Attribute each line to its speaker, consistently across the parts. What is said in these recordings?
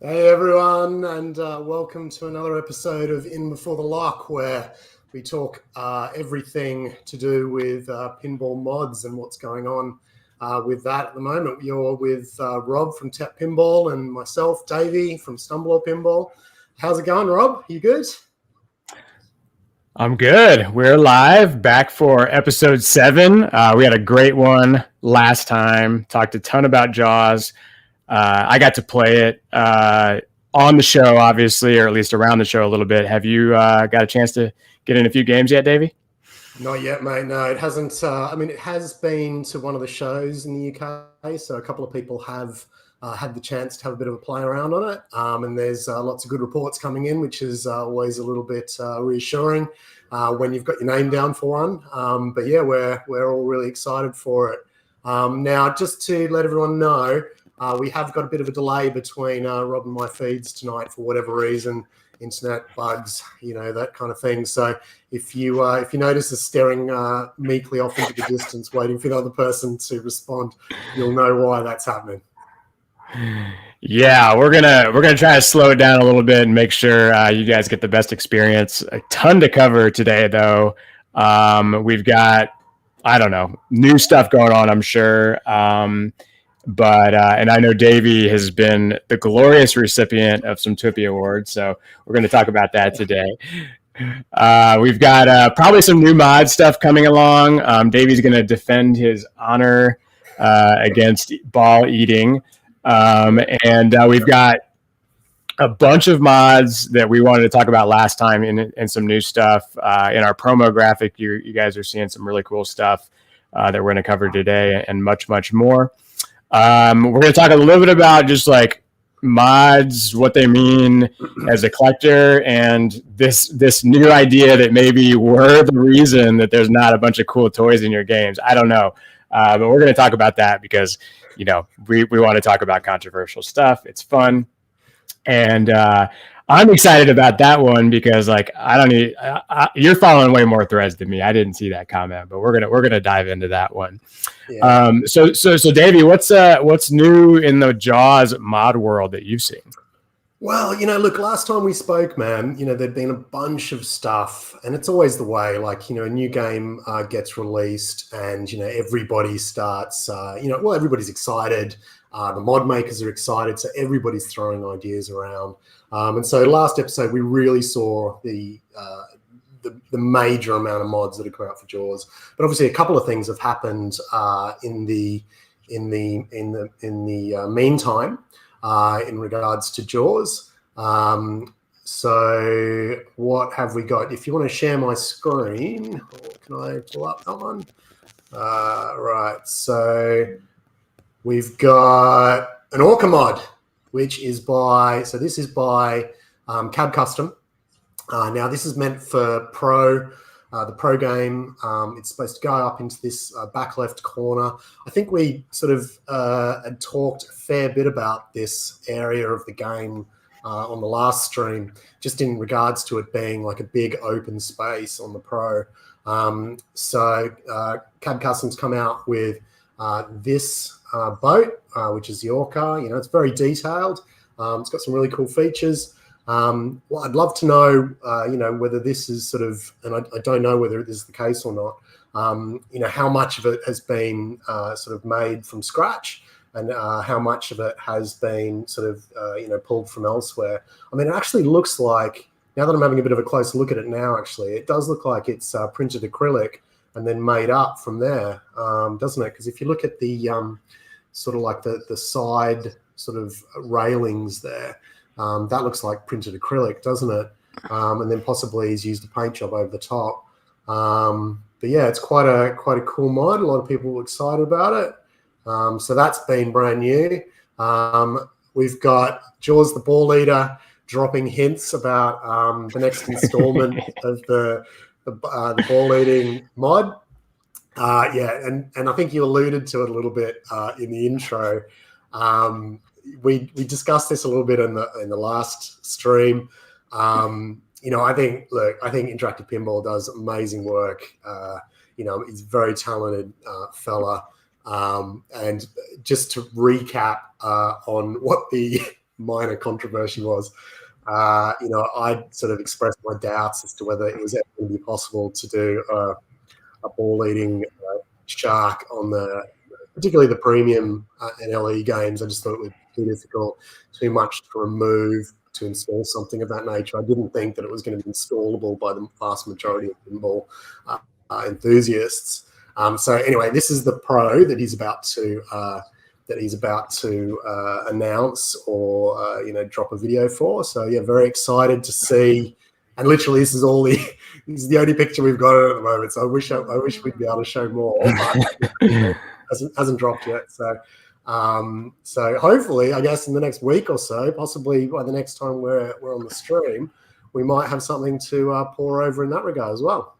Speaker 1: Hey everyone, and welcome to another episode of In Before the Lock, where we talk everything to do with pinball mods and what's going on with that at the moment. You're with Rob from Tap Pinball and myself, Davey from Stumbler Pinball. How's it going, Rob? You good?
Speaker 2: I'm good. We're live, back for episode 7. We had a great one last time. Talked a ton about Jaws. I got to play it on the show, obviously, or at least around the show a little bit. Have you got a chance to get in a few games yet, Davey?
Speaker 1: Not yet, mate. No, it hasn't. It has been to one of the shows in the UK, so a couple of people have had the chance to have a bit of a play around on it. And there's lots of good reports coming in, which is always a little bit reassuring when you've got your name down for one. But yeah, we're all really excited for it. Now, just to let everyone know, we have got a bit of a delay between Rob and my feeds tonight for whatever reason. Internet bugs, that kind of thing. So if you notice us staring meekly off into the distance, waiting for the other person to respond, you'll know why that's happening.
Speaker 2: Yeah, we're gonna try to slow it down a little bit and make sure you guys get the best experience. A ton to cover today, though. We've got, I don't know, new stuff going on, I'm sure. But I know Davey has been the glorious recipient of some Tupi Awards, so we're going to talk about that today. We've got probably some new mod stuff coming along. Davey's going to defend his honor against ball eating. And we've got a bunch of mods that we wanted to talk about last time and some new stuff. In our promo graphic, you guys are seeing some really cool stuff that we're going to cover today and much, much more. We're going to talk a little bit about just like mods, what they mean as a collector, and this new idea that maybe we're the reason that there's not a bunch of cool toys in your games. I don't know. But we're going to talk about that because, we want to talk about controversial stuff. It's fun. And I'm excited about that one because, like, you're following way more threads than me. I didn't see that comment, but we're gonna dive into that one. Yeah. So Davey, what's new in the Jaws mod world that you've seen?
Speaker 1: Well, look, last time we spoke, man, there'd been a bunch of stuff, and it's always the way, like, a new game gets released and, everybody starts, everybody's excited. The mod makers are excited, so everybody's throwing ideas around. And so last episode, we really saw the major amount of mods that have come out for Jaws. But obviously, a couple of things have happened in the meantime. In regards to Jaws. So what have we got? If you want to share my screen, can I pull up that one? Right, so we've got an Orca mod, which is by Cab Custom. Now this is meant for Pro. The Pro game, it's supposed to go up into this back left corner. I think we sort of had talked a fair bit about this area of the game on the last stream, just in regards to it being like a big open space on the Pro. So Cab Custom's come out with this boat, which is the Orca. It's very detailed. It's got some really cool features. Well, I'd love to know, whether this is sort of, and I don't know whether this is the case or not, how much of it has been sort of made from scratch and how much of it has been sort of, pulled from elsewhere. I mean, it actually looks like, now that I'm having a bit of a closer look at it now, actually, it does look like it's printed acrylic and then made up from there, doesn't it? Because if you look at the sort of like the side sort of railings there, that looks like printed acrylic, doesn't it? And then possibly he's used a paint job over the top. But yeah, it's quite a cool mod. A lot of people are excited about it. So that's been brand new. We've got Jaws the Ball Leader dropping hints about the next installment of the ball eating mod. Yeah, and I think you alluded to it a little bit in the intro. We discussed this a little bit in the last stream. I think Interactive Pinball does amazing work. He's a very talented fella. And just to recap on what the minor controversy was, I sort of expressed my doubts as to whether it was ever going to be possible to do a ball-eating shark on particularly the premium NLE games. I just thought it would be too difficult, too much to remove, to install something of that nature. I didn't think that it was going to be installable by the vast majority of pinball enthusiasts. So anyway, this is the Pro that he's about to announce or drop a video for. So yeah, very excited to see. And literally, this is the only picture we've got at the moment. So I wish we'd be able to show more, but hasn't dropped yet. So hopefully, I guess in the next week or so, possibly by the next time we're on the stream, we might have something to pour over in that regard as well.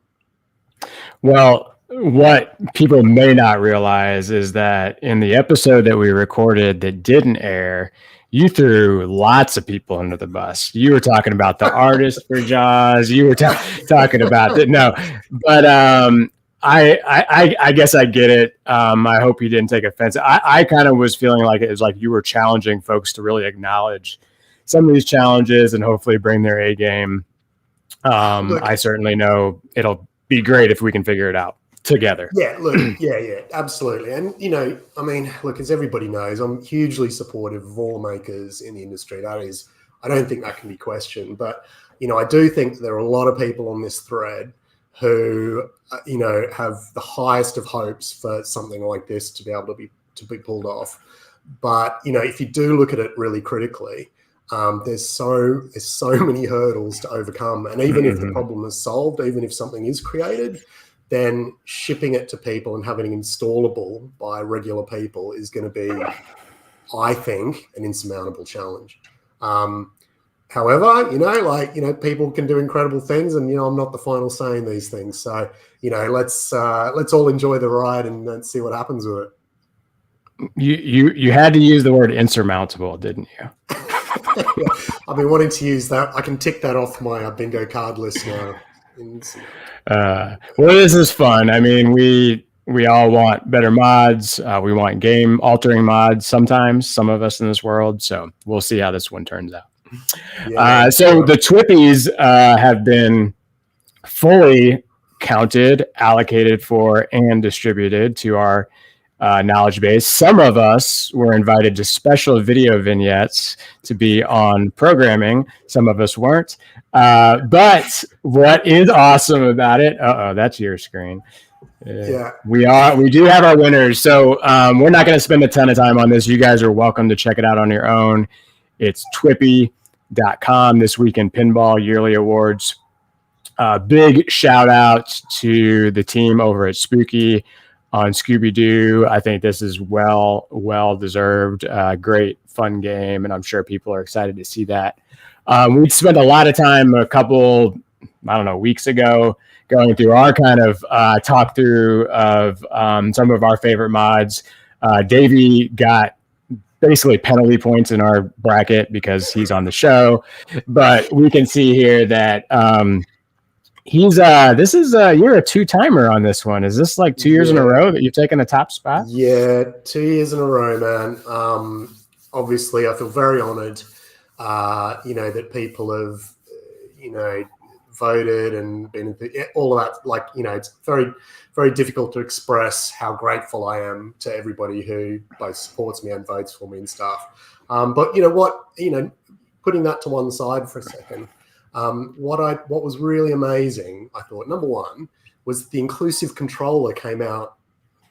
Speaker 2: Well, what people may not realize is that in the episode that we recorded that didn't air, you threw lots of people under the bus. You were talking about the artist for Jaws. You were talking about it. No, but I guess I get it. I hope you didn't take offense. I kind of was feeling like it was like you were challenging folks to really acknowledge some of these challenges and hopefully bring their A game. I certainly know it'll be great if we can figure it out together.
Speaker 1: Yeah, look, yeah, absolutely. And, look, as everybody knows, I'm hugely supportive of all makers in the industry. I don't think that can be questioned. But, I do think there are a lot of people on this thread who, have the highest of hopes for something like this to be able to be pulled off. But, if you do look at it really critically, there's so many hurdles to overcome. And even if the problem is solved, even if something is created, then shipping it to people and having it installable by regular people is going to be, I think, an insurmountable challenge. However, people can do incredible things, and I'm not the final say in these things. So, let's all enjoy the ride and see what happens with it.
Speaker 2: You had to use the word insurmountable, didn't you?
Speaker 1: Yeah, I've been wanting to use that. I can tick that off my bingo card list now.
Speaker 2: Well, this is fun. I mean, we all want better mods. We want game altering mods sometimes, some of us in this world. So we'll see how this one turns out. Yeah, so the Twippies have been fully counted, allocated for, and distributed to our knowledge base. Some of us were invited to special video vignettes to be on programming. Some of us weren't. But what is awesome about it? That's your screen.
Speaker 1: Yeah,
Speaker 2: we do have our winners. So we're not going to spend a ton of time on this. You guys are welcome to check it out on your own. It's twippy.com, This Week in Pinball Yearly Awards. Big shout out to the team over at Spooky on Scooby-Doo. I think this is well deserved. Great fun game, and I'm sure people are excited to see that. We spent a lot of time a couple, weeks ago going through our kind of talk through of some of our favorite mods. Davey got basically penalty points in our bracket because he's on the show, but we can see here that he's you're a two-timer on this one. Is this like 2 years in a row that you've taken a top spot?
Speaker 1: Yeah, 2 years in a row, man. Obviously I feel very honored that people have voted and been all of that. It's very, very difficult to express how grateful I am to everybody who both supports me and votes for me and stuff. But putting that to one side for a second, what was really amazing, I thought, number one, was the inclusive controller came out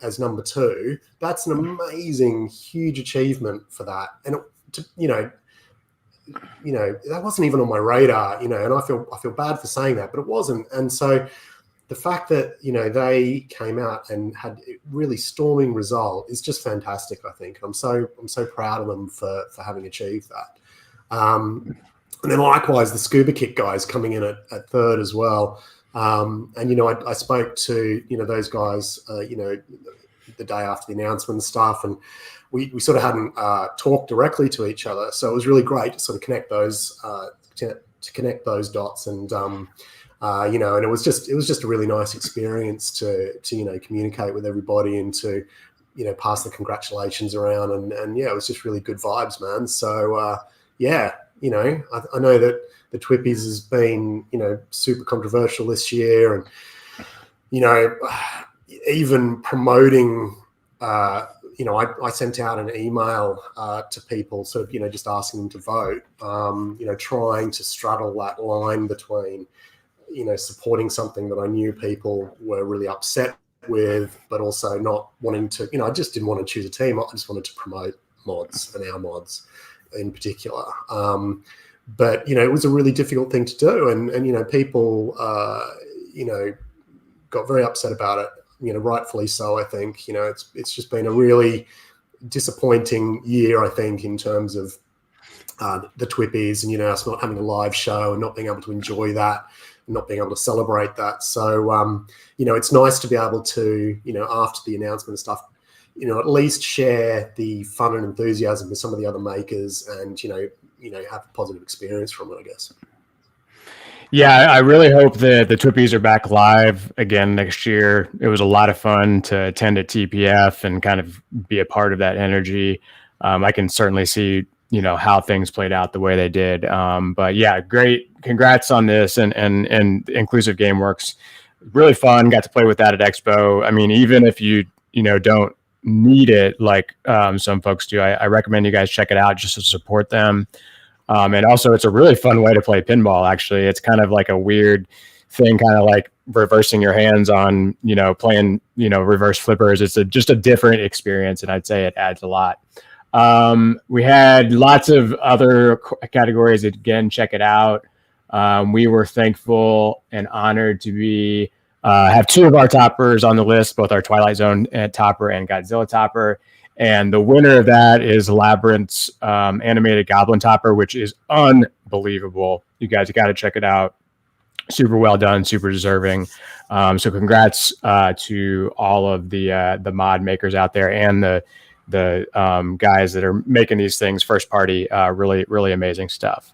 Speaker 1: as number two. That's an amazing, huge achievement for that. And that wasn't even on my radar, and I feel bad for saying that, but it wasn't. And so the fact that, they came out and had a really storming result is just fantastic, I think. I'm so proud of them for having achieved that. And then likewise, the Scuba Kick guys coming in at third as well. And, I spoke to, those guys, the day after the announcement and stuff, and we sort of hadn't talked directly to each other. So it was really great to sort of connect those, to connect those dots. And, and it was just a really nice experience to communicate with everybody and to, pass the congratulations around. And yeah, it was just really good vibes, man. So, yeah, I know that the Twippies has been, super controversial this year, and even promoting. I sent out an email to people, sort of, just asking them to vote. Trying to straddle that line between, supporting something that I knew people were really upset with, but also not wanting to. I just didn't want to choose a team. I just wanted to promote mods and our mods in particular. But it was a really difficult thing to do, and people, got very upset about it. Rightfully so. I think it's just been a really disappointing year, I think, in terms of the Twippies and us not having a live show and not being able to enjoy that, and not being able to celebrate that. So it's nice to be able to after the announcement and stuff, at least share the fun and enthusiasm with some of the other makers, and have a positive experience from it, I guess.
Speaker 2: Yeah, I really hope that the Twippies are back live again next year. It was a lot of fun to attend at TPF and kind of be a part of that energy. I can certainly see, how things played out the way they did. But yeah, great. Congrats on this and Inclusive GameWorks. Really fun. Got to play with that at Expo. I mean, even if you don't need it like some folks do, I recommend you guys check it out just to support them. And also, it's a really fun way to play pinball, actually. It's kind of like a weird thing, kind of like reversing your hands on, playing, reverse flippers. It's just a different experience, and I'd say it adds a lot. We had lots of other categories. Again, check it out. We were thankful and honored to have two of our toppers on the list, both our Twilight Zone topper and Godzilla topper. And the winner of that is Labyrinth's animated Goblin Topper, which is unbelievable. You guys got to check it out. Super well done, super deserving. So congrats to all of the mod makers out there and the guys that are making these things first party. Really, really amazing stuff.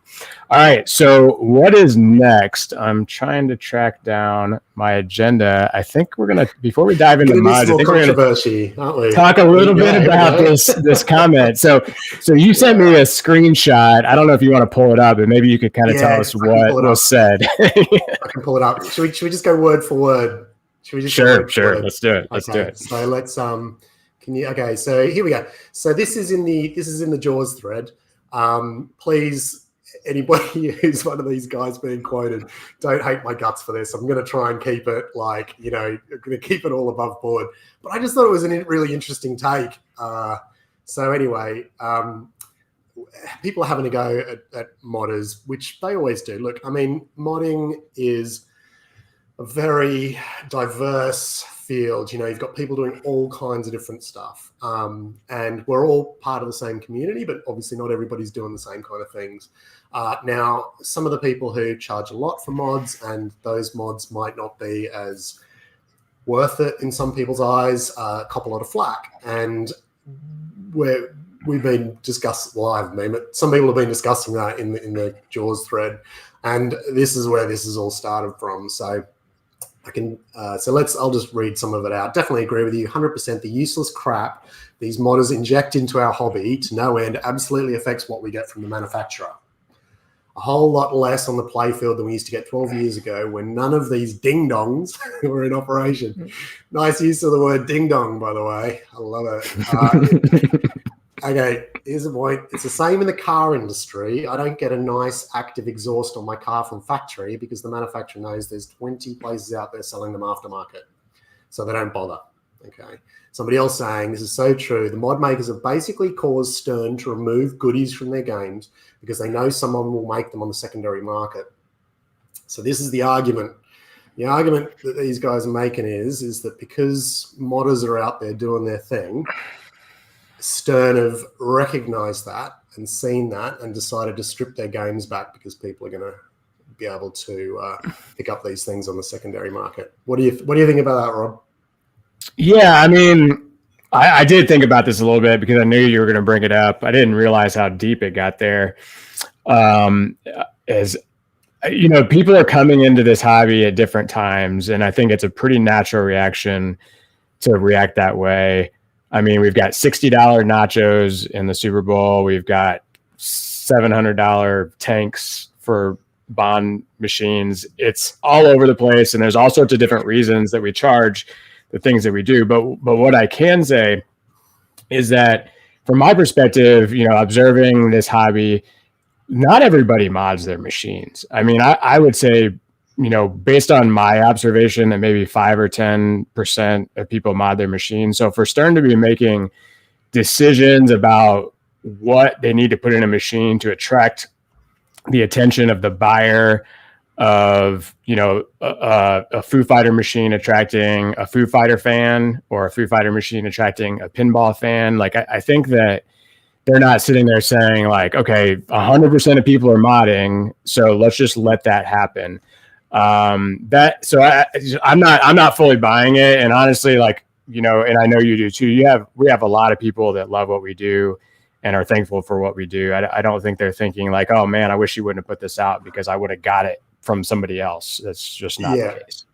Speaker 2: All right, so what is next? I'm trying to track down my agenda. I think we're gonna, before we dive into mods, I think we're gonna talk a little bit about this comment. So you sent me a screenshot. I don't know if you want to pull it up, but maybe you could kind of tell us what was said.
Speaker 1: I can pull it up. Should we just go word for word? Should we just
Speaker 2: sure. Let's do it. Let's do it.
Speaker 1: So let's okay, so here we go. So this is in the Jaws thread. Please, anybody who's one of these guys being quoted, don't hate my guts for this. I'm going to try and keep it I'm going to keep it all above board. But I just thought it was a really interesting take. So anyway, people are having a go at modders, which they always do. Look, I mean, modding is a very diverse field. You've got people doing all kinds of different stuff, and we're all part of the same community, but obviously not everybody's doing the same kind of things. Now, some of the people who charge a lot for mods, and those mods might not be as worth it in some people's eyes, cop a lot of flack. And we've been discussing, but some people have been discussing that in the Jaws thread, and this is where this is all started from. So I'll just read some of it out. Definitely agree with you 100%. The useless crap these modders inject into our hobby to no end absolutely affects what we get from the manufacturer. A whole lot less on the playfield than we used to get 12 years ago when none of these ding-dongs were in operation. Nice use of the word ding-dong, by the way. I love it. Okay, here's the point. It's the same in the car industry. I don't get a nice active exhaust on my car from factory because the manufacturer knows there's 20 places out there selling them aftermarket. So they don't bother. Okay. Somebody else saying, this is so true. The mod makers have basically caused Stern to remove goodies from their games because they know someone will make them on the secondary market. So this is the argument. The argument that these guys are making is that because modders are out there doing their thing, Stern have recognized that and seen that and decided to strip their games back because people are going to be able to pick up these things on the secondary market. What do you think about that, Rob? Yeah,
Speaker 2: I mean, I did think about this a little bit because I knew you were going to bring it up. I didn't realize how deep it got there. As people are coming into this hobby at different times, and I think it's a pretty natural reaction to react that way. I mean, we've got $60 nachos in the Super Bowl. We've got $700 tanks for bond machines. It's all over the place, and there's all sorts of different reasons that we charge the things that we do. But what I can say is that from my perspective, observing this hobby, not everybody mods their machines. I mean, I would say, based on my observation, that maybe 5 or 10% of people mod their machines. So for Stern to be making decisions about what they need to put in a machine to attract the attention of the buyer, of a Foo Fighter machine attracting a Foo Fighter fan, or a Foo Fighter machine attracting a pinball fan, like I think that they're not sitting there saying like, okay, 100% of people are modding, so let's just let that happen. I'm not fully buying it, and honestly, like, and I know you do too. We have a lot of people that love what we do and are thankful for what we do. I don't think they're thinking like, oh man, I wish you wouldn't have put this out because I would have got it from somebody else. That's just not the case.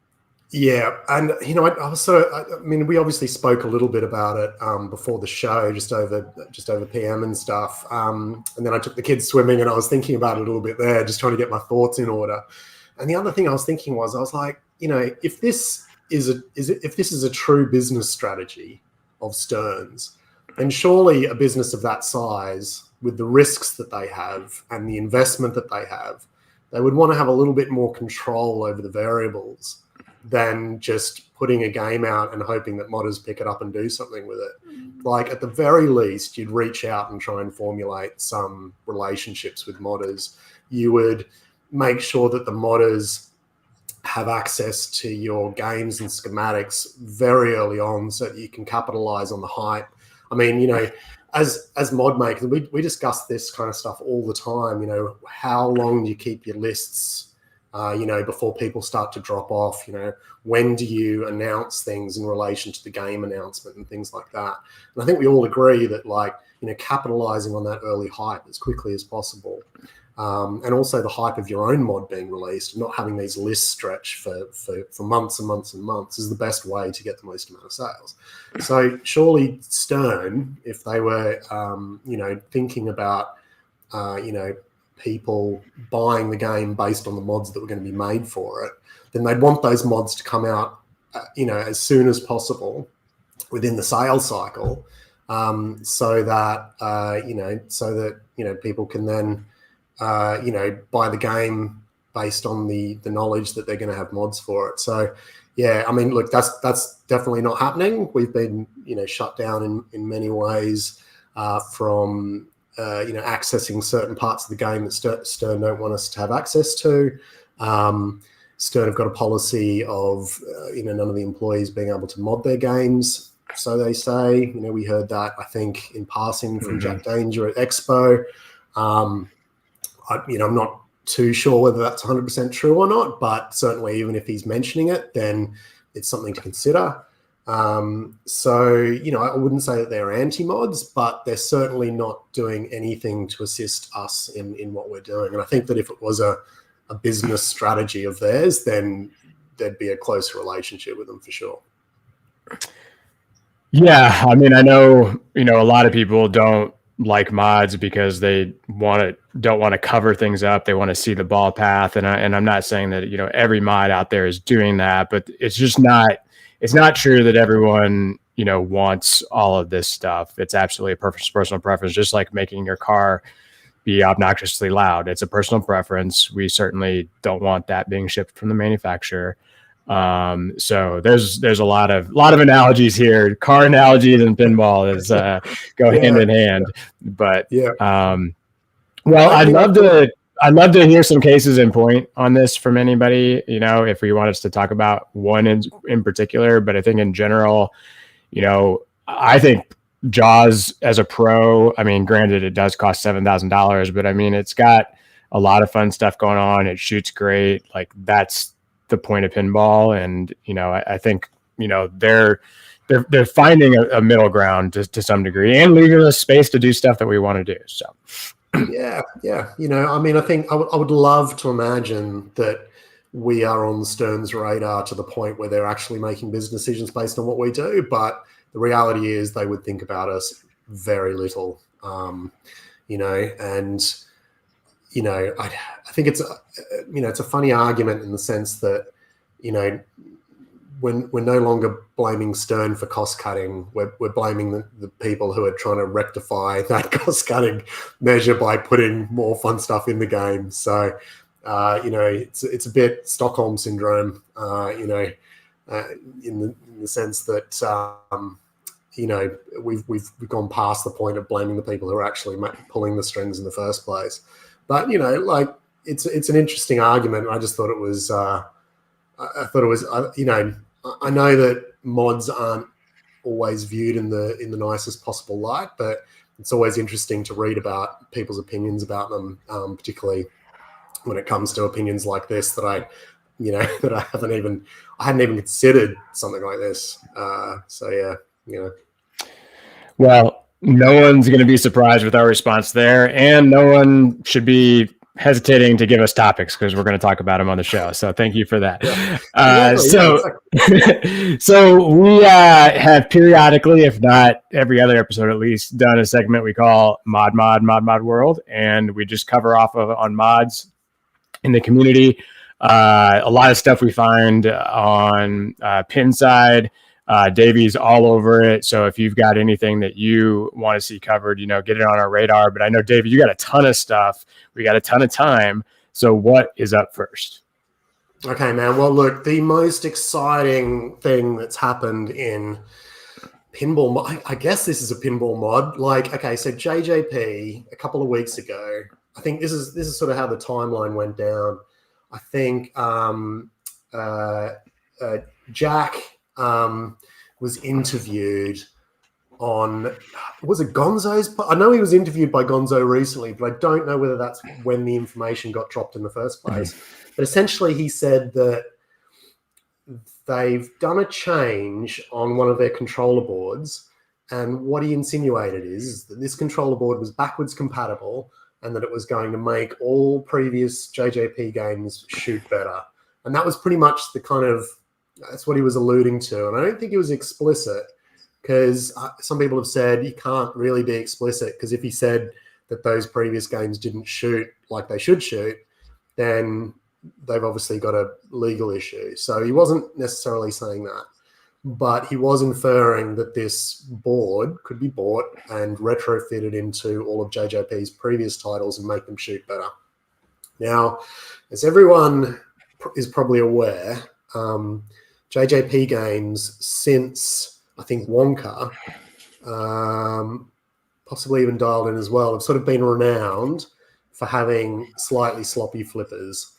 Speaker 2: Yeah.
Speaker 1: And, we obviously spoke a little bit about it before the show, just over PM and stuff. And then I took the kids swimming, and I was thinking about it a little bit there, just trying to get my thoughts in order. And the other thing I was thinking was, I was like, if this is a true business strategy of Stern's, then surely a business of that size, with the risks that they have and the investment that they have, they would want to have a little bit more control over the variables than just putting a game out and hoping that modders pick it up and do something with it. Like, at the very least, you'd reach out and try and formulate some relationships with modders. You would make sure that the modders have access to your games and schematics very early on so that you can capitalize on the hype. I mean, as mod makers, we discuss this kind of stuff all the time. How long do you keep your lists, before people start to drop off? When do you announce things in relation to the game announcement and things like that? And I think we all agree that, like, capitalizing on that early hype as quickly as possible. And also the hype of your own mod being released, not having these lists stretch for months and months and months, is the best way to get the most amount of sales. So surely Stern, if they were, thinking about, people buying the game based on the mods that were going to be made for it, then they'd want those mods to come out, as soon as possible within the sales cycle, so that people can then buy the game based on the knowledge that they're going to have mods for it. So, yeah, I mean, look, that's definitely not happening. We've been, shut down in many ways from, accessing certain parts of the game that Stern don't want us to have access to. Stern have got a policy of, none of the employees being able to mod their games, so they say. We heard that, I think, in passing from Jack Danger at Expo. I'm not too sure whether that's 100% true or not, but certainly even if he's mentioning it, then it's something to consider. So, I wouldn't say that they're anti-mods, but they're certainly not doing anything to assist us in what we're doing. And I think that if it was a business strategy of theirs, then there'd be a close relationship with them for sure.
Speaker 2: Yeah, I mean, I know, a lot of people don't like mods because they don't want to cover things up. They want to see the ball path. And I'm not saying that, every mod out there is doing that, but it's not true that everyone, wants all of this stuff. It's absolutely a personal preference, just like making your car be obnoxiously loud. It's a personal preference. We certainly don't want that being shipped from the manufacturer. So there's a lot of analogies here. Car analogies and pinball is go hand in hand. But well, I'd love to hear some cases in point on this from anybody. If we want us to talk about one in particular, but I think in general, I think Jaws as a pro, I mean, granted, it does cost $7,000, but I mean, it's got a lot of fun stuff going on. It shoots great. Like, that's the point of pinball. And, I think, they're finding a middle ground to some degree and leaving us space to do stuff that we want to do. So,
Speaker 1: yeah. I mean, I think I would love to imagine that we are on Stern's radar to the point where they're actually making business decisions based on what we do. But the reality is they would think about us very little, and I think it's it's a funny argument in the sense that when we're no longer blaming Stern for cost cutting, we're blaming the people who are trying to rectify that cost cutting measure by putting more fun stuff in the game. So it's a bit Stockholm syndrome, in the sense that we've gone past the point of blaming the people who are actually pulling the strings in the first place. But it's an interesting argument. I just thought it was. I know that mods aren't always viewed in the nicest possible light, but it's always interesting to read about people's opinions about them, particularly when it comes to opinions like this that I hadn't even considered something like this.
Speaker 2: Well, no one's going to be surprised with our response there, and no one should be hesitating to give us topics because we're going to talk about them on the show. So thank you for that. Yeah. So we have periodically, if not every other episode at least, done a segment we call Mod World, and we just cover off on mods in the community. A lot of stuff we find on pin side. Davey's all over it. So if you've got anything that you want to see covered, get it on our radar. But I know, Davey, you got a ton of stuff. We got a ton of time. So what is up first?
Speaker 1: Okay, man. Well, look, the most exciting thing that's happened in pinball mod, I guess this is a pinball mod. So JJP a couple of weeks ago, I think this is sort of how the timeline went down. I think Jack was interviewed on, was it Gonzo's? I know he was interviewed by Gonzo recently, but I don't know whether that's when the information got dropped in the first place. But essentially he said that they've done a change on one of their controller boards, and what he insinuated is that this controller board was backwards compatible and that it was going to make all previous JJP games shoot better. And that was pretty much that's what he was alluding to. And I don't think he was explicit, because some people have said you can't really be explicit, because if he said that those previous games didn't shoot like they should shoot, then they've obviously got a legal issue. So he wasn't necessarily saying that, but he was inferring that this board could be bought and retrofitted into all of JJP's previous titles and make them shoot better. Now, as everyone is probably aware, JJP games since, I think, Wonka, possibly even Dialed In as well, have sort of been renowned for having slightly sloppy flippers.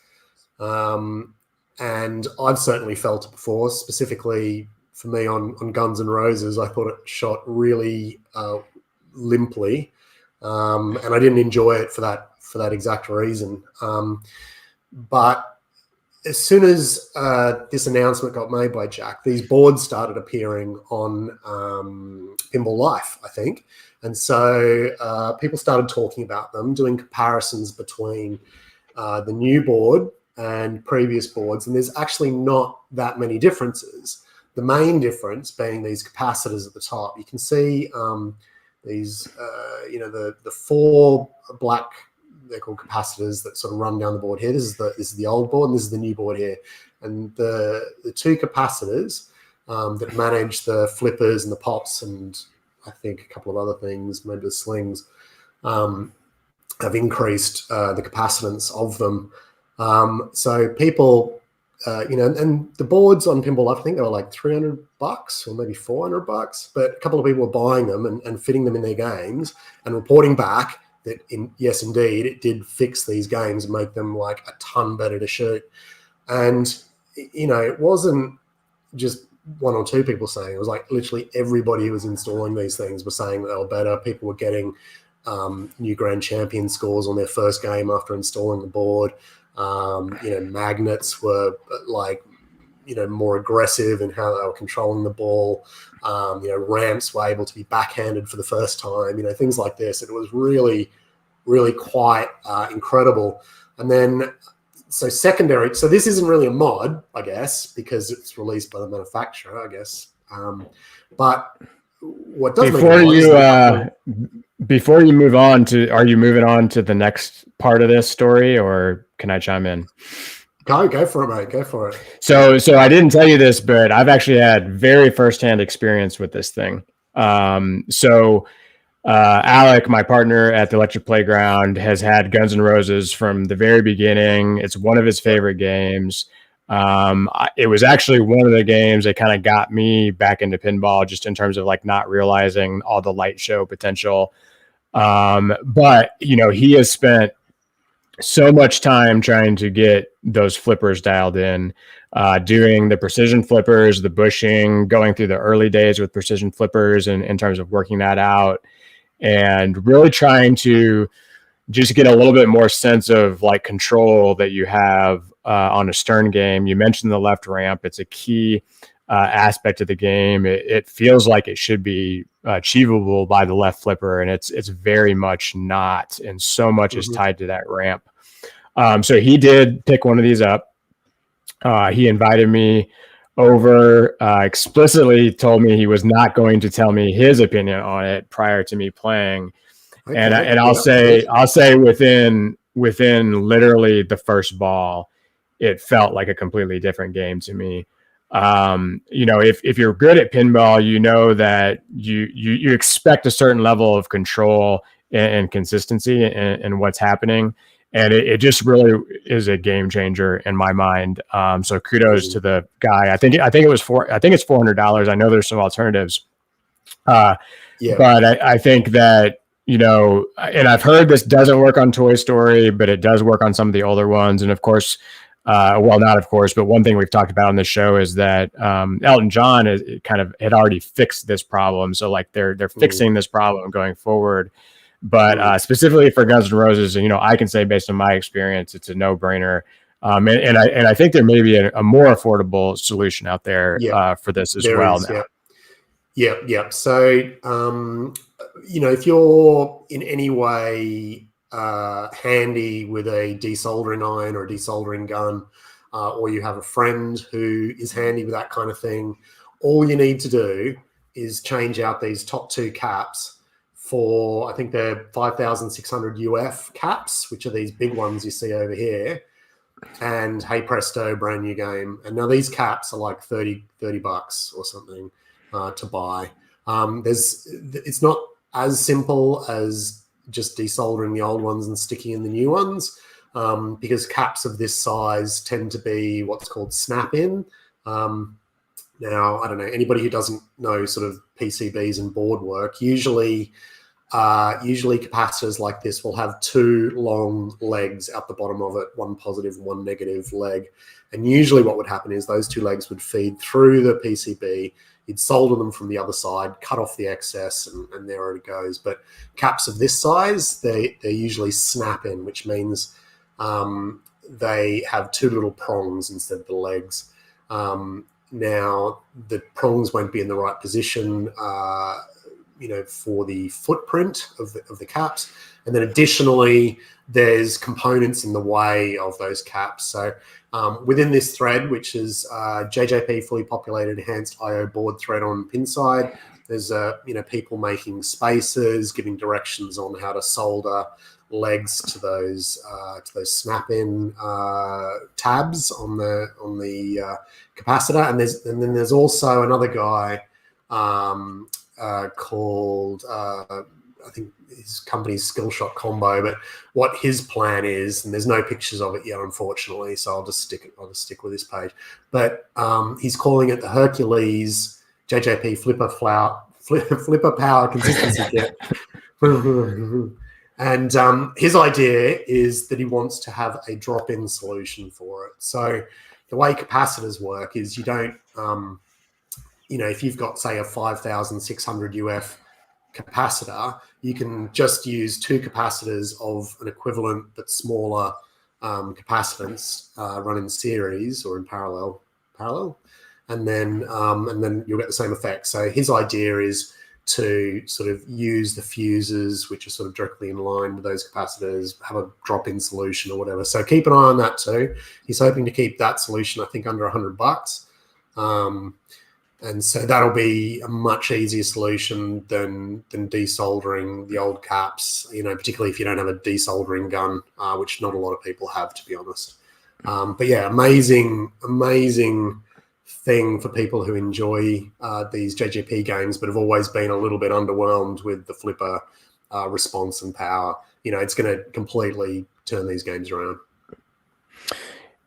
Speaker 1: And I've certainly felt it before, specifically for me on Guns N' Roses. I thought it shot really limply, and I didn't enjoy it for that exact reason. But as soon as this announcement got made by Jack, these boards started appearing on Pinball Life, I think. And so people started talking about them, doing comparisons between the new board and previous boards. And there's actually not that many differences. The main difference being these capacitors at the top. You can see these, the four black, they're called capacitors, that sort of run down the board here. This is the old board, and this is the new board here. And the two capacitors that manage the flippers and the pops, and I think a couple of other things, maybe the slings, have increased the capacitance of them. So people, and the boards on Pinball Life, I think they were like $300 or maybe $400, but a couple of people were buying them and fitting them in their games and reporting back that yes, indeed, it did fix these games and make them like a ton better to shoot. And, it wasn't just one or two people saying it. It was like literally everybody who was installing these things was saying that they were better. People were getting new grand champion scores on their first game after installing the board. Magnets were more aggressive in how they were controlling the ball. Ramps were able to be backhanded for the first time, things like this. It was really, really quite incredible. And then, so this isn't really a mod, I guess, because it's released by the manufacturer, I guess. But what does make it odd
Speaker 2: before you move on to, are you moving on to the next part of this story, or can I chime in?
Speaker 1: Go for it, mate. Go for it.
Speaker 2: So I didn't tell you this, but I've actually had very firsthand experience with this thing. Alec, my partner at the Electric Playground, has had Guns N' Roses from the very beginning. It's one of his favorite games. It was actually one of the games that kind of got me back into pinball, just in terms of like not realizing all the light show potential. But he has spent so much time trying to get those flippers dialed in, doing the precision flippers, the bushing, going through the early days with precision flippers and in terms of working that out, and really trying to just get a little bit more sense of like control that you have on a Stern game. You mentioned the left ramp. It's a key aspect of the game. It feels like it should be achievable by the left flipper, and it's very much not, and so much is tied to that ramp. So he did pick one of these up. He invited me over, explicitly told me he was not going to tell me his opinion on it prior to me playing. Okay. And I'll say within literally the first ball, it felt like a completely different game to me. If you're good at pinball, you know that you expect a certain level of control and consistency in what's happening. And it just really is a game changer in my mind. So kudos to the guy. I think it's $400. I know there's some alternatives. But I think that, and I've heard this doesn't work on Toy Story, but it does work on some of the older ones. And of course, not of course, but one thing we've talked about on the show is that Elton John had already fixed this problem. So like they're fixing this problem going forward. But specifically for Guns N' Roses, I can say based on my experience, it's a no-brainer. And I think there may be a more affordable solution out there for this as well now.
Speaker 1: Yeah. So, if you're in any way handy with a desoldering iron or a desoldering gun, or you have a friend who is handy with that kind of thing, all you need to do is change out these top two caps for, I think they're 5,600 UF caps, which are these big ones you see over here. And hey presto, brand new game. And now these caps are like $30 or something to buy. It's not as simple as just desoldering the old ones and sticking in the new ones, because caps of this size tend to be what's called snap-in. Now, I don't know, anybody who doesn't know sort of PCBs and board work, usually capacitors like this will have two long legs out the bottom of it, one positive and one negative leg. And usually what would happen is those two legs would feed through the PCB. You'd solder them from the other side, cut off the excess, and there it goes. But caps of this size, they usually snap in, which means they have two little prongs instead of the legs. Now, the prongs won't be in the right position for the footprint of the caps. And then additionally, there's components in the way of those caps. So within this thread, which is JJP fully populated enhanced IO board thread on pin side, there's people making spacers, giving directions on how to solder legs to those snap-in tabs on the capacitor. And then there's also another guy called I think his company's Skillshot Combo, but what his plan is, and there's no pictures of it yet, unfortunately, so I'll just stick with this page. But he's calling it the Hercules JJP Flipper Power Consistency Kit. And his idea is that he wants to have a drop-in solution for it. So the way capacitors work is you don't, if you've got, say, a 5,600 UF capacitor, you can just use two capacitors of an equivalent but smaller capacitance run in series or in parallel, and then you'll get the same effect. So his idea is to sort of use the fuses, which are sort of directly in line with those capacitors, have a drop-in solution or whatever. So keep an eye on that too. He's hoping to keep that solution, I think, under $100. And so that'll be a much easier solution than desoldering the old caps, particularly if you don't have a desoldering gun, which not a lot of people have, to be honest. But yeah, amazing thing for people who enjoy these JGP games, but have always been a little bit underwhelmed with the flipper response and power. It's going to completely turn these games around.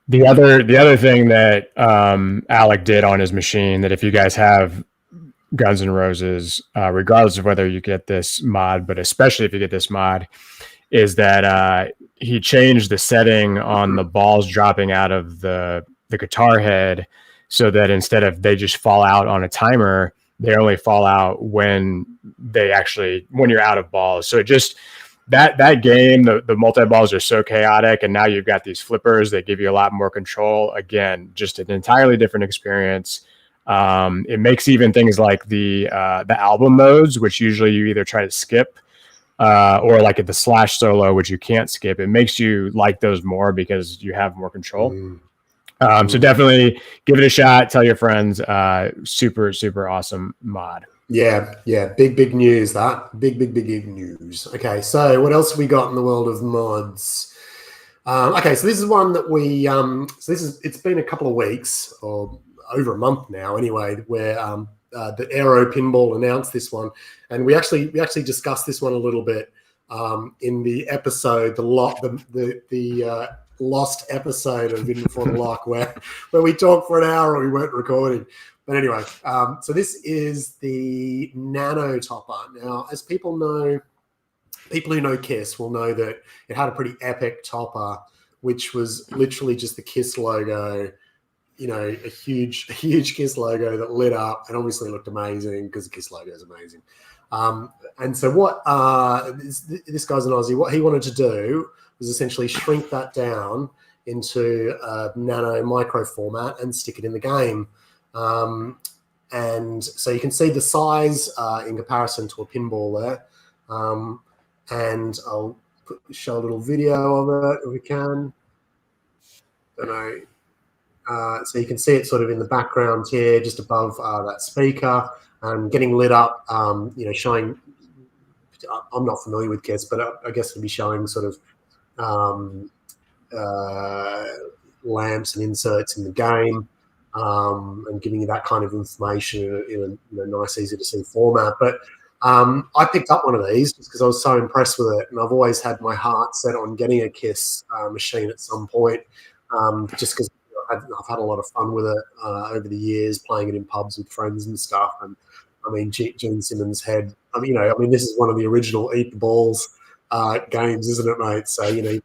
Speaker 2: The other thing that Alec did on his machine, that if you guys have Guns N' Roses, regardless of whether you get this mod, but especially if you get this mod, is that he changed the setting on the balls dropping out of the guitar head, so that instead of they just fall out on a timer, they only fall out when you're out of balls. So it just that game, the multi-balls are so chaotic, and now you've got these flippers that give you a lot more control. Again, just an entirely different experience. It makes even things like the album modes, which usually you either try to skip, or like at the slash solo, which you can't skip. It makes you like those more because you have more control. So definitely give it a shot. Tell your friends. Super, super awesome mod.
Speaker 1: Yeah. Big news, that. Big news. Okay, so what else have we got in the world of mods? Okay, so this is one that we it's been a couple of weeks, or over a month now anyway, where the Aero Pinball announced this one, and we actually discussed this one a little bit in the episode, the lost episode of In Before the Lock, where we talked for an hour and we weren't recording. But anyway, so this is the Nano Topper. Now, as people who know Kiss will know that it had a pretty epic topper, which was literally just the Kiss logo, a huge Kiss logo that lit up and obviously looked amazing because the Kiss logo is amazing. And so what this guy's an Aussie, what he wanted to do was essentially shrink that down into a nano micro format and stick it in the game. And so you can see the size in comparison to a pinball there. And I'll show a little video of it if we can. Don't know. So you can see it sort of in the background here, just above that speaker, getting lit up, showing. I'm not familiar with Kiss, but I guess it'll be showing sort of lamps and inserts in the game, and giving you that kind of information in a nice, easy to see format. But I picked up one of these just because I was so impressed with it, and I've always had my heart set on getting a Kiss machine at some point, just because I've had a lot of fun with it over the years, playing it in pubs with friends and stuff. And I mean, Gene Simmons' head. This is one of the original Eat the Balls games, isn't it, mate? So
Speaker 2: Yep.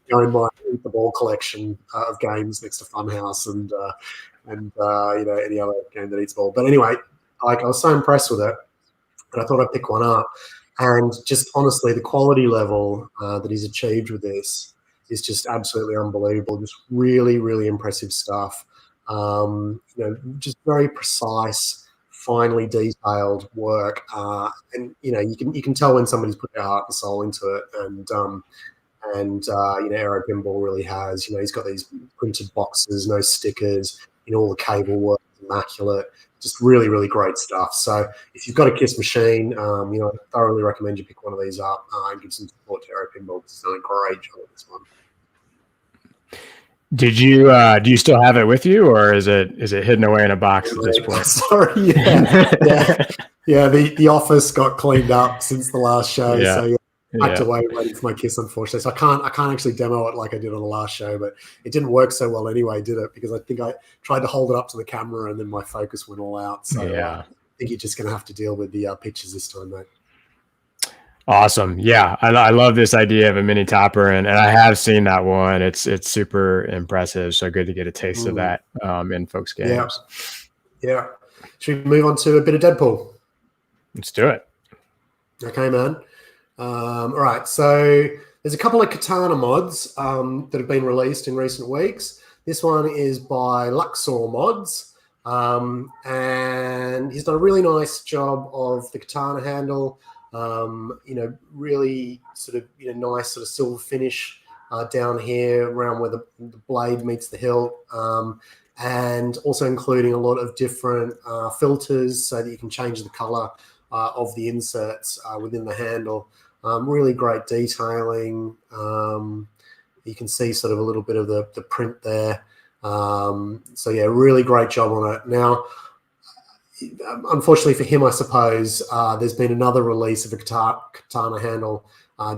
Speaker 1: Go in my Eat the Ball collection of games next to Funhouse and any other game that eats ball. But anyway, I was so impressed with it that I thought I'd pick one up. And just honestly, the quality level that he's achieved with this is just absolutely unbelievable. Just really, really impressive stuff. Just very precise, finely detailed work, and you can tell when somebody's put their heart and soul into it. And Aero Pinball really has. He's got these printed boxes, no stickers. All the cable work, immaculate. Just really, really great stuff. So if you've got a Kiss machine, I thoroughly recommend you pick one of these up and give some support to Aero Pinball. It's done a great job with this one.
Speaker 2: Do you still have it with you, or is it hidden away in a box at this point?
Speaker 1: Sorry, yeah. The office got cleaned up since the last show, so packed away waiting for my Kiss, unfortunately. So I can't actually demo it like I did on the last show, but it didn't work so well anyway, did it? Because I think I tried to hold it up to the camera and then my focus went all out. So I think you're just going to have to deal with the pictures this time, mate.
Speaker 2: Awesome. Yeah. I love this idea of a mini topper, and I have seen that one. It's super impressive. So good to get a taste of that in folks' games.
Speaker 1: Yeah. Should we move on to a bit of Deadpool?
Speaker 2: Let's do it.
Speaker 1: Okay, man. All right. So there's a couple of Katana mods that have been released in recent weeks. This one is by Luxor Mods. And he's done a really nice job of the Katana handle. Really sort of nice sort of silver finish down here around where the blade meets the hilt, and also including a lot of different filters so that you can change the color of the inserts within the handle. Really great detailing. You can see sort of a little bit of the print there. So yeah, really great job on it. Now, unfortunately for him, I suppose, there's been another release of a Katana handle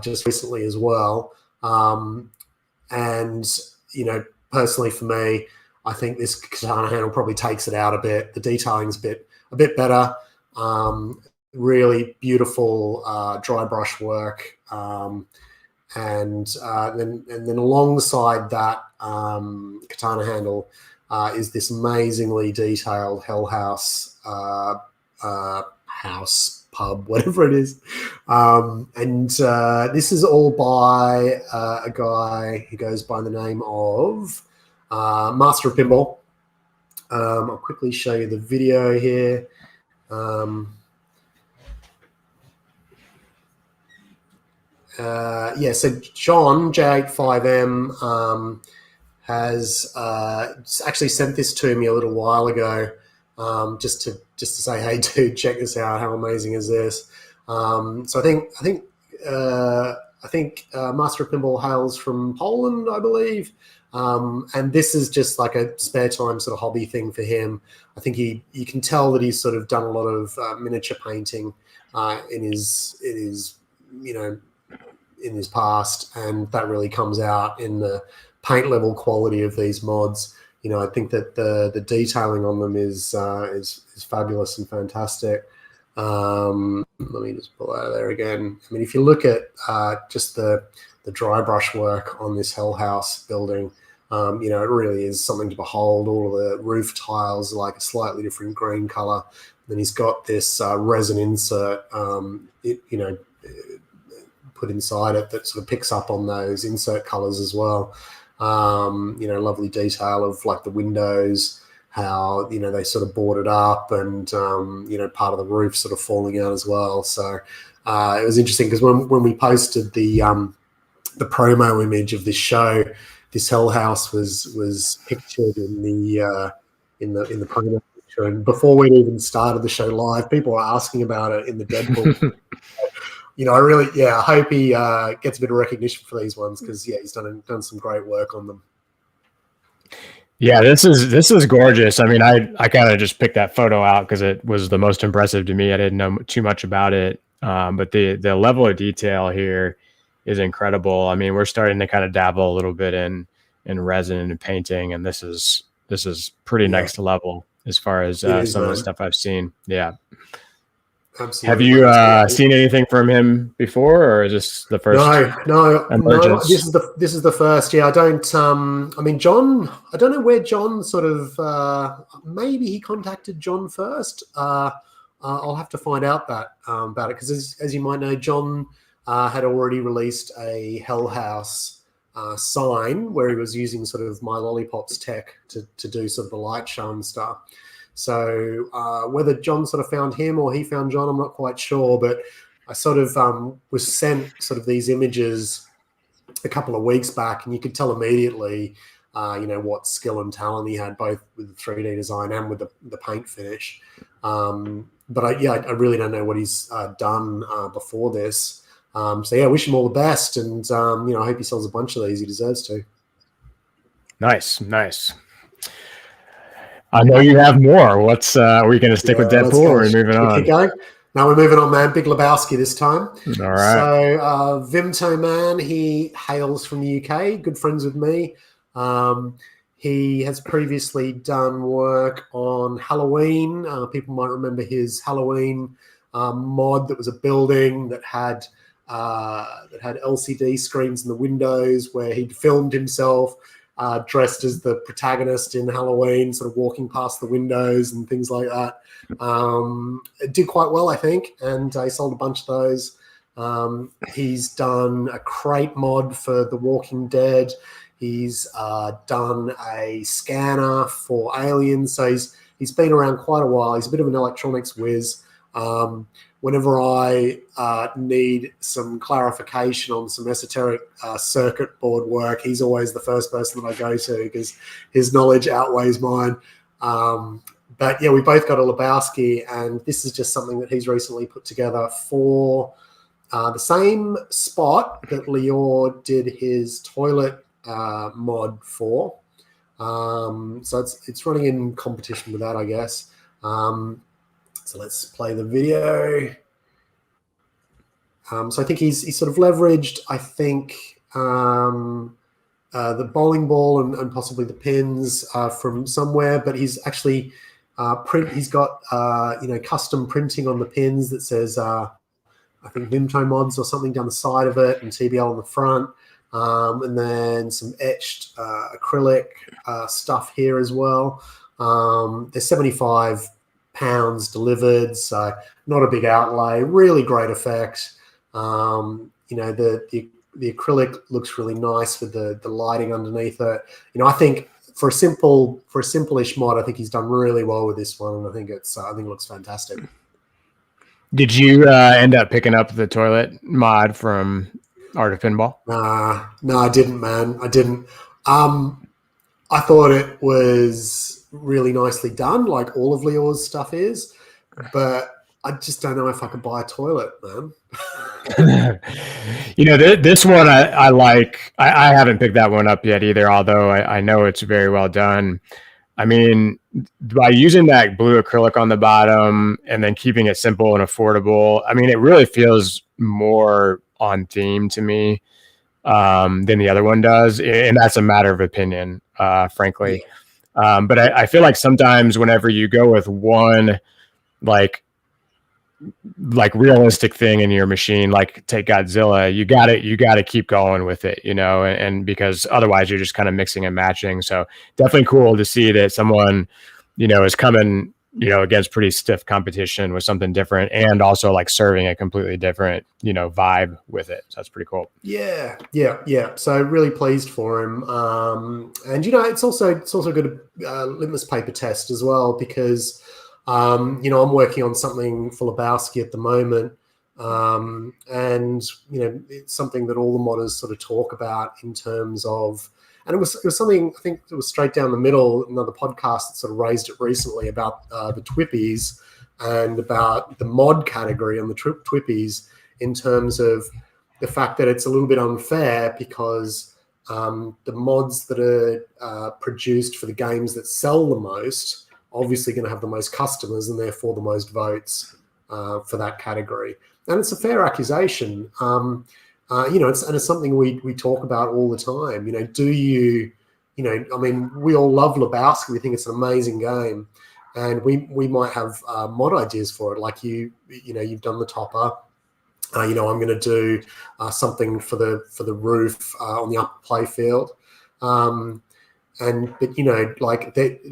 Speaker 1: just recently as well. And, you know, personally for me, I think this Katana handle probably takes it out a bit. The detailing's a bit better. Really beautiful dry brush work. And then alongside that Katana handle is this amazingly detailed Hell House house pub, whatever it is. And this is all by a guy who goes by the name of Master of Pinball. I'll quickly show you the video here. Yeah, so John, J85M, has actually sent this to me a little while ago, just to say, hey, dude, check this out. How amazing is this? So I think Master of Pinball hails from Poland, I believe, and this is just like a spare time sort of hobby thing for him. I think you can tell that he's sort of done a lot of miniature painting in his past, and that really comes out in the paint level quality of these mods. You know, I think that the detailing on them is fabulous and fantastic. Let me just pull out of there again. I mean, if you look at just the dry brush work on this Hell House building, you know, it really is something to behold. All of the roof tiles are like a slightly different green color. Then he's got this resin insert, put inside it that sort of picks up on those insert colors as well. You know, lovely detail of like the windows, how, you know, they sort of boarded up, and you know, part of the roof sort of falling out as well. So it was interesting because when we posted the promo image of this show, this Hell House was pictured in the promo picture, and before we'd even started the show live, people were asking about it in the Deadpool. You know, I hope he gets a bit of recognition for these ones, because yeah, he's done some great work on them.
Speaker 2: Yeah, this is gorgeous. I mean, I kind of just picked that photo out because it was the most impressive to me. I didn't know too much about it, but the level of detail here is incredible. I mean, we're starting to kind of dabble a little bit in resin and painting, and this is pretty next level as far as some of the stuff I've seen. Yeah. Absolutely. Have you seen anything from him before, or is this the first?
Speaker 1: No. This is the first. Yeah, I don't. I mean, John. I don't know where John sort of. Maybe he contacted John first. I'll have to find out about it, because as you might know, John had already released a Hell House sign where he was using sort of My Lollipop's tech to do sort of the light show and stuff. So whether John sort of found him or he found John, I'm not quite sure. But I sort of was sent sort of these images a couple of weeks back, and you could tell immediately, you know, what skill and talent he had, both with the 3D design and with the paint finish. But I really don't know what he's done before this. So yeah, I wish him all the best, and you know, I hope he sells a bunch of these. He deserves to.
Speaker 2: Nice. I know you have more. What's are we going to stick with Deadpool, or are we moving on?
Speaker 1: Keep going. No, we're moving on, man. Big Lebowski this time.
Speaker 2: All right.
Speaker 1: So Vimto Man, he hails from the UK. Good friends with me. He has previously done work on Halloween. People might remember his Halloween mod that was a building that had LCD screens in the windows, where he'd filmed himself dressed as the protagonist in Halloween, sort of walking past the windows and things like that. It did quite well, I think, and he sold a bunch of those. He's done a crate mod for The Walking Dead. He's done a scanner for Aliens. So he's been around quite a while. He's a bit of an electronics whiz. Whenever I need some clarification on some esoteric circuit board work, he's always the first person that I go to because his knowledge outweighs mine. But yeah, we both got a Lebowski, and this is just something that he's recently put together for the same spot that Lior did his toilet mod for. So it's running in competition with that, I guess. So let's play the video. So I think he's sort of leveraged, I think, the bowling ball and possibly the pins from somewhere, but he's actually he's got custom printing on the pins that says I think Vimto mods or something down the side of it, and TBL on the front, and then some etched acrylic stuff here as well. There's 75 pounds delivered, so not a big outlay, really great effect. The acrylic looks really nice with the lighting underneath it. I think for a simple-ish mod, I think he's done really well with this one, and I think it looks fantastic.
Speaker 2: Did you end up picking up the toilet mod from Art of Pinball?
Speaker 1: No, I didn't, man. I didn't. I thought it was really nicely done, like all of Lior's stuff is, but I just don't know if I could buy a toilet, man.
Speaker 2: This one I like. I haven't picked that one up yet either, although I know it's very well done. I mean, by using that blue acrylic on the bottom and then keeping it simple and affordable, I mean, it really feels more on theme to me than the other one does. And that's a matter of opinion, frankly. But I feel like sometimes whenever you go with one, like realistic thing in your machine, like take Godzilla, you gotta keep going with it, and because otherwise you're just kind of mixing and matching. So definitely cool to see that someone, is coming, against pretty stiff competition with something different, and also like serving a completely different, vibe with it. So that's pretty cool.
Speaker 1: Yeah. So really pleased for him. And it's also good litmus paper test as well, because I'm working on something for Lebowski at the moment, and it's something that all the modders sort of talk about in terms of, and it was something, I think it was Straight Down the Middle, another podcast that sort of raised it recently about the Twippies and about the mod category on the Twippies, in terms of the fact that it's a little bit unfair because the mods that are produced for the games that sell the most obviously going to have the most customers and therefore the most votes for that category. And it's a fair accusation. It's something we talk about all the time. We all love Lebowski. We think it's an amazing game, and we might have mod ideas for it. Like you've done the topper. I'm going to do something for the roof on the upper playfield.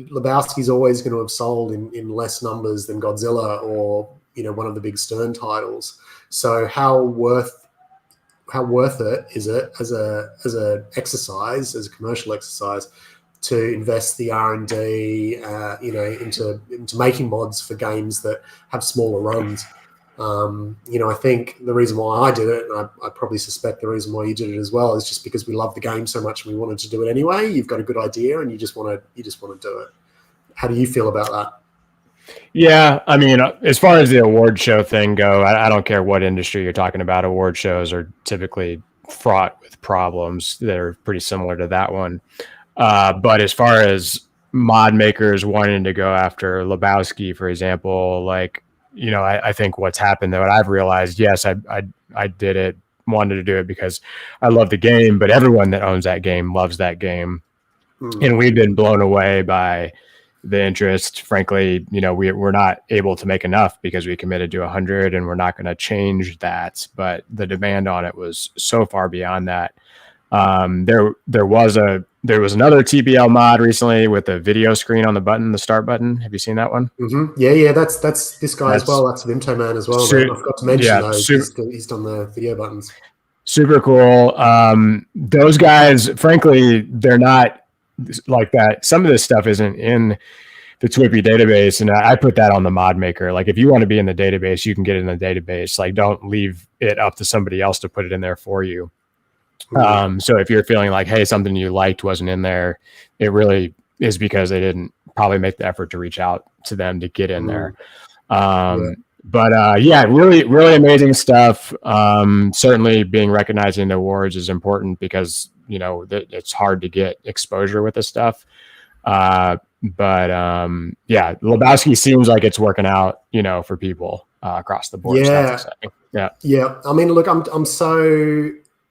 Speaker 1: Lebowski's always going to have sold in less numbers than Godzilla or one of the big Stern titles. So how worth it is it as a exercise, as a commercial exercise, to invest the R&D into making mods for games that have smaller runs? I think the reason why I did it, and I probably suspect the reason why you did it as well, is just because we love the game so much and we wanted to do it anyway. You've got a good idea and you just want to do it. How do you feel about that?
Speaker 2: Yeah, I mean, as far as the award show thing go, I don't care what industry you're talking about. Award shows are typically fraught with problems that are pretty similar to that one. But as far as mod makers wanting to go after Lebowski, for example, like, I think what's happened, though, and I've realized, yes, I did it, wanted to do it because I love the game, but everyone that owns that game loves that game. And we've been blown away by the interest. Frankly, we're not able to make enough because we committed to 100, and we're not going to change that. But the demand on it was so far beyond that. There was another TBL mod recently with a video screen on the button, the start button. Have you seen that one?
Speaker 1: Mm-hmm. Yeah. That's this guy as well. That's Vimto Man as well. I forgot to mention those. He's done the video buttons.
Speaker 2: Super cool. Those guys, frankly, they're not like that. Some of this stuff isn't in Twippy database, and I put that on the mod maker. Like, if you want to be in the database, you can get it in the database. Like, don't leave it up to somebody else to put it in there for you. So if you're feeling like, hey, something you liked wasn't in there, it really is because they didn't probably make the effort to reach out to them to get in there. But yeah, really, really amazing stuff. Certainly being recognized in the awards is important because, you know, it's hard to get exposure with this stuff. But yeah, Lebowski seems like it's working out, you know, for people across the board.
Speaker 1: Yeah.
Speaker 2: So that's
Speaker 1: yeah. I mean, look, I'm so,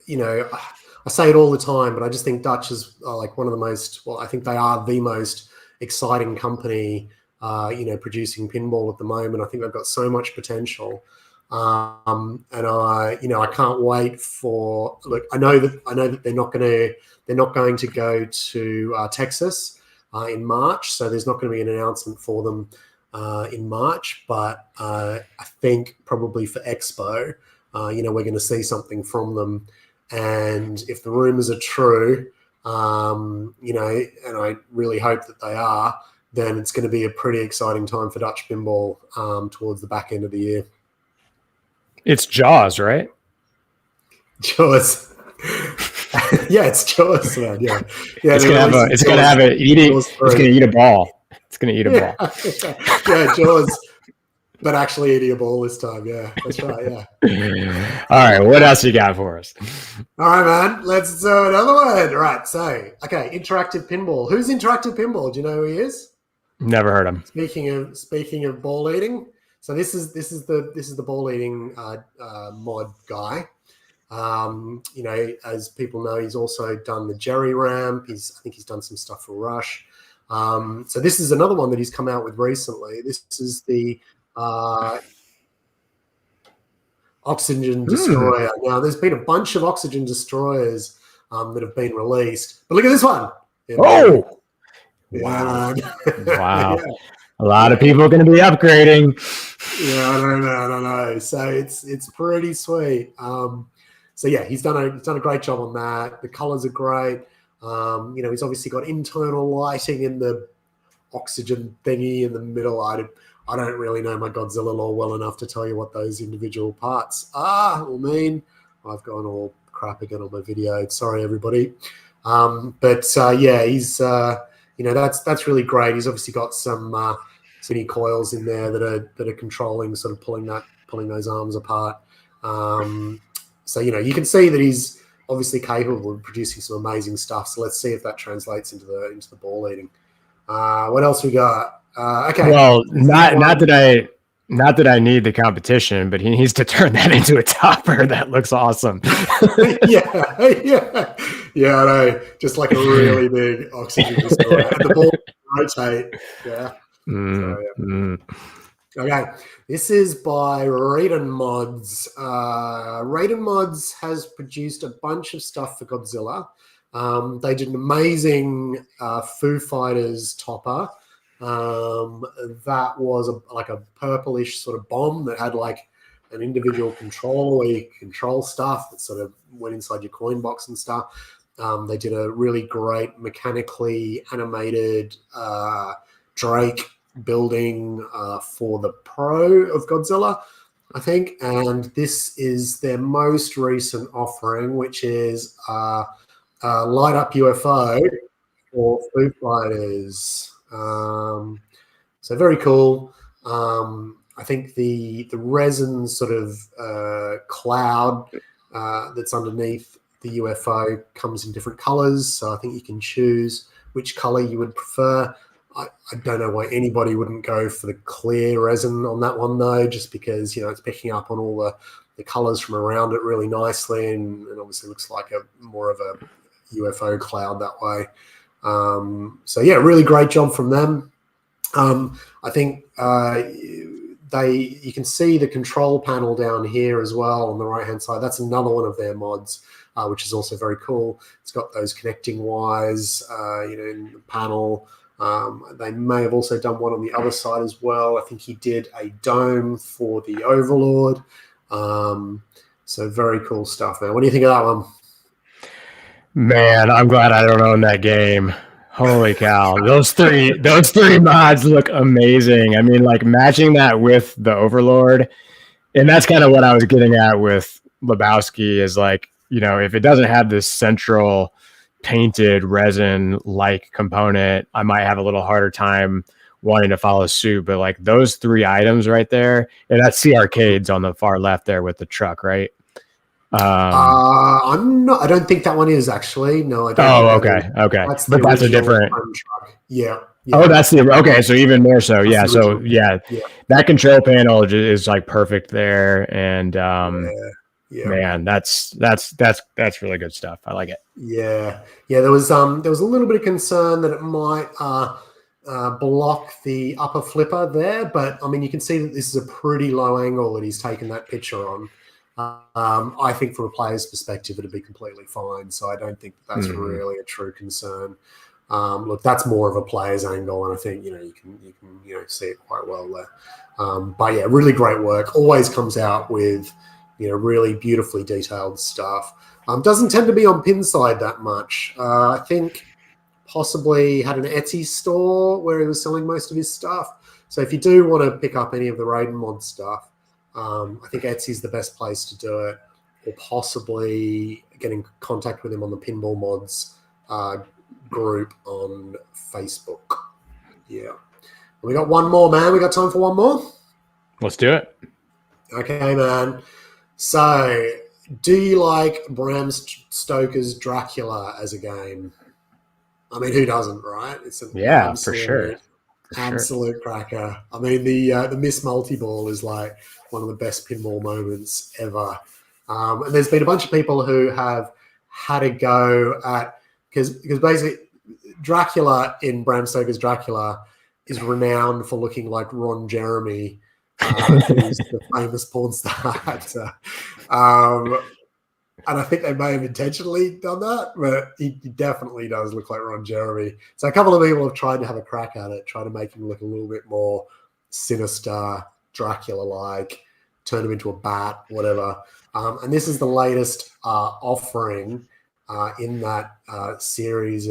Speaker 1: you know, I say it all the time, but I just think Dutch is like one of the most, well, I think they are the most exciting company, you know, producing pinball at the moment. I think they've got so much potential. And I, you know, I can't wait for, look, I know that they're not going to go to Texas in March. So there's not going to be an announcement for them in March, but I think probably for Expo, you know, we're going to see something from them. And if the rumors are true, you know, and I really hope that they are, then it's going to be a pretty exciting time for Dutch pinball towards the back end of the year.
Speaker 2: It's Jaws, right?
Speaker 1: Jaws. Yeah, it's Jaws, man. Yeah.
Speaker 2: It's gonna have an eating. It's gonna eat a ball. It's gonna eat a ball.
Speaker 1: Yeah, Jaws. But actually eating a ball this time. Yeah, that's right. Yeah.
Speaker 2: All right. What else you got for us?
Speaker 1: All right, man. Let's do another one. Right. So, okay, interactive pinball. Who's interactive pinball? Do you know who he is?
Speaker 2: Never heard him.
Speaker 1: Speaking of ball eating. So this is the ball eating mod guy. You know, as people know, he's also done the Jerry Ramp. I think he's done some stuff for Rush. So this is another one that he's come out with recently. This is the Oxygen Destroyer. Now, there's been a bunch of Oxygen Destroyers that have been released, but look at this one.
Speaker 2: Oh,
Speaker 1: wow!
Speaker 2: Wow! Yeah. A lot of people are going to be upgrading.
Speaker 1: Yeah, I don't know. So it's pretty sweet. So yeah, he's done a great job on that. The colors are great. You know, he's obviously got internal lighting in the oxygen thingy in the middle. I don't really know my Godzilla lore well enough to tell you what those individual parts are or mean. I've gone all crap again on my video. Sorry, everybody. But yeah, he's you know, that's really great. He's obviously got some mini coils in there that are controlling, sort of pulling those arms apart. So you know, you can see that he's obviously capable of producing some amazing stuff. So let's see if that translates into the ball eating. What else we got? Okay.
Speaker 2: Well, not that I need the competition, but he needs to turn that into a topper. That looks awesome.
Speaker 1: yeah. I know. Just like a really big oxygen destroyer. And the ball rotate. Yeah. Okay. This is by Raiden Mods. Raiden Mods has produced a bunch of stuff for Godzilla. They did an amazing Foo Fighters topper. That was like a purplish sort of bomb that had like an individual controller where you control stuff that sort of went inside your coin box and stuff. They did a really great mechanically animated Drake building for the Pro of Godzilla, I think. And this is their most recent offering, which is Light Up UFO for Foo Fighters. So very cool. I think the resin sort of cloud that's underneath the UFO comes in different colors. So I think you can choose which color you would prefer. I don't know why anybody wouldn't go for the clear resin on that one though, just because, you know, it's picking up on all the colors from around it really nicely, and obviously looks like more of a UFO cloud that way. So yeah, really great job from them. I think you can see the control panel down here as well on the right hand side. That's another one of their mods, which is also very cool. It's got those connecting wires, you know, in the panel. They may have also done one on the other side as well. I think he did a dome for the Overlord. So very cool stuff, man. What do you think of that one?
Speaker 2: Man, I'm glad I don't own that game. Holy cow. Those three mods look amazing. I mean, like matching that with the Overlord. And that's kind of what I was getting at with Lebowski is like, if it doesn't have this central painted resin like component, I might have a little harder time wanting to follow suit. But like those three items right there, and that's C Arcades on the far left there with the truck, right?
Speaker 1: I don't think that one is actually. No, I don't.
Speaker 2: Oh,
Speaker 1: think
Speaker 2: okay, okay.
Speaker 1: That's the
Speaker 2: But that's a
Speaker 1: original
Speaker 2: different.
Speaker 1: truck. Yeah.
Speaker 2: Oh, that's the okay. So even more so, yeah. So
Speaker 1: Yeah.
Speaker 2: that control panel is like perfect there, and
Speaker 1: Yeah.
Speaker 2: man, that's really good stuff. I like it.
Speaker 1: Yeah. There was a little bit of concern that it might block the upper flipper there, but I mean you can see that this is a pretty low angle that he's taken that picture on. I think from a player's perspective, it'd be completely fine. So I don't think that's really a true concern. Look, that's more of a player's angle, and I think you can see it quite well there. But yeah, really great work. Always comes out with really beautifully detailed stuff. Doesn't tend to be on Pinside that much. I think possibly had an Etsy store where he was selling most of his stuff. So if you do want to pick up any of the Raiden Mod stuff, I think Etsy is the best place to do it, or possibly get in contact with him on the Pinball Mods group on Facebook. Yeah. We got one more, man. We got time for one more?
Speaker 2: Let's do it.
Speaker 1: Okay, man. So, do you like Bram Stoker's Dracula as a game? I mean, who doesn't, right? It's an
Speaker 2: for sure.
Speaker 1: Absolute cracker. I mean, the Miss Multi-Ball is like one of the best pinball moments ever. And there's been a bunch of people who have had a go at because basically Dracula in Bram Stoker's Dracula is renowned for looking like Ron Jeremy, who's the famous porn star actor. And I think they may have intentionally done that, but he definitely does look like Ron Jeremy. So a couple of people have tried to have a crack at it, try to make him look a little bit more sinister, Dracula-like, turn him into a bat, whatever. And this is the latest offering in that series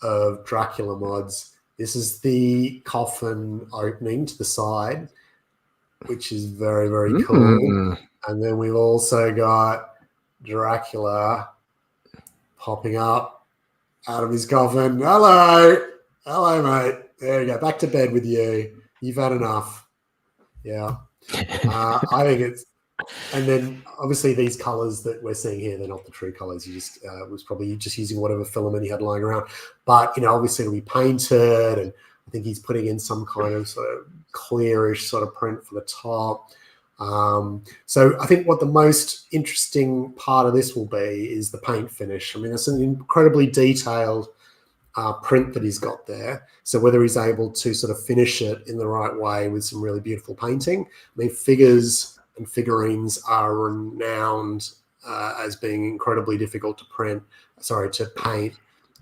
Speaker 1: of Dracula mods. This is the coffin opening to the side, which is very, very cool. And then we've also got Dracula popping up out of his coffin. Hello, mate. There you go. Back to bed with you. You've had enough. Yeah. I think it's, and then obviously these colors that we're seeing here, they're not the true colors. He just was probably just using whatever filament he had lying around. But, obviously it'll be painted, and I think he's putting in some kind of sort of clearish sort of print for the top. So I think what the most interesting part of this will be is the paint finish. I mean, it's an incredibly detailed print that he's got there. So whether he's able to sort of finish it in the right way with some really beautiful painting. I mean, figures and figurines are renowned as being incredibly difficult to paint,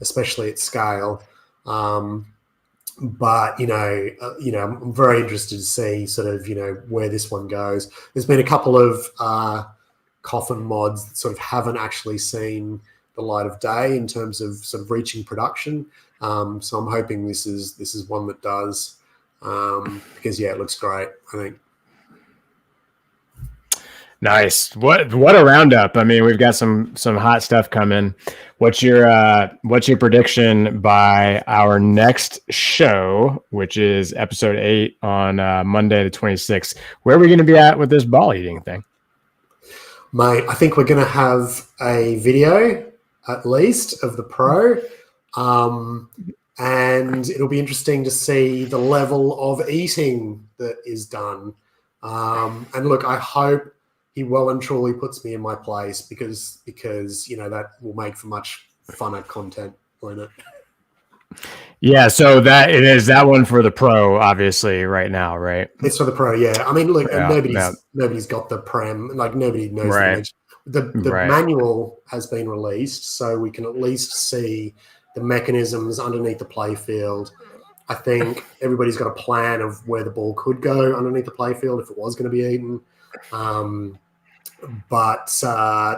Speaker 1: especially at scale. But I'm very interested to see sort of where this one goes. There's been a couple of coffin mods that sort of haven't actually seen the light of day in terms of sort of reaching production. So I'm hoping this is one that does, because it looks great, I think.
Speaker 2: Nice. What a roundup. I mean, we've got some hot stuff coming. What's your prediction by our next show, which is episode 8 on Monday the 26th? Where are we going to be at with this ball eating thing?
Speaker 1: Mate, I think we're going to have a video at least of the pro. And it'll be interesting to see the level of eating that is done. And look, I hope he well and truly puts me in my place because that will make for much funner content, won't it?
Speaker 2: Yeah, so that it is that one for the pro, obviously, right now, right?
Speaker 1: It's for the pro, yeah. I mean, look, nobody's got the prem, like nobody knows
Speaker 2: right.
Speaker 1: the manual has been released, so we can at least see the mechanisms underneath the playfield. I think everybody's got a plan of where the ball could go underneath the playfield if it was going to be eaten. But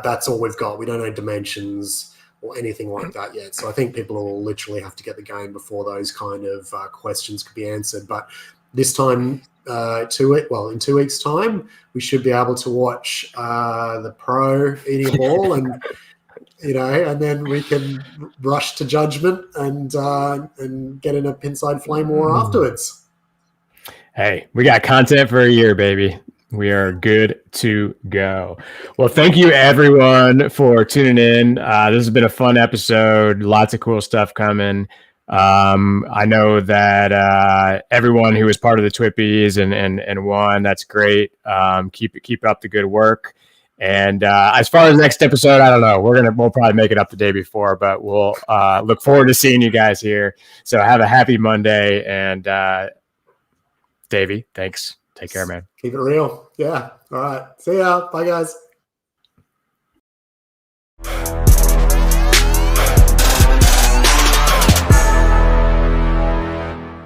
Speaker 1: that's all we've got. We don't know dimensions or anything like that yet. So I think people will literally have to get the game before those kind of questions could be answered. But this time, in 2 weeks' time, we should be able to watch the pro eating a ball, and and then we can rush to judgment and get in a Pinside Flame War afterwards. Hey,
Speaker 2: we got content for a year, baby. We are good to go. Well, thank you everyone for tuning in. This has been a fun episode. Lots of cool stuff coming. I know that everyone who was part of the Twippies and won, that's great. Keep up the good work. And as far as next episode, I don't know. We'll probably make it up the day before, but we'll look forward to seeing you guys here. So have a happy Monday, and Davey, thanks. Take care, man.
Speaker 1: Keep it real. Yeah. All right. See ya. Bye, guys.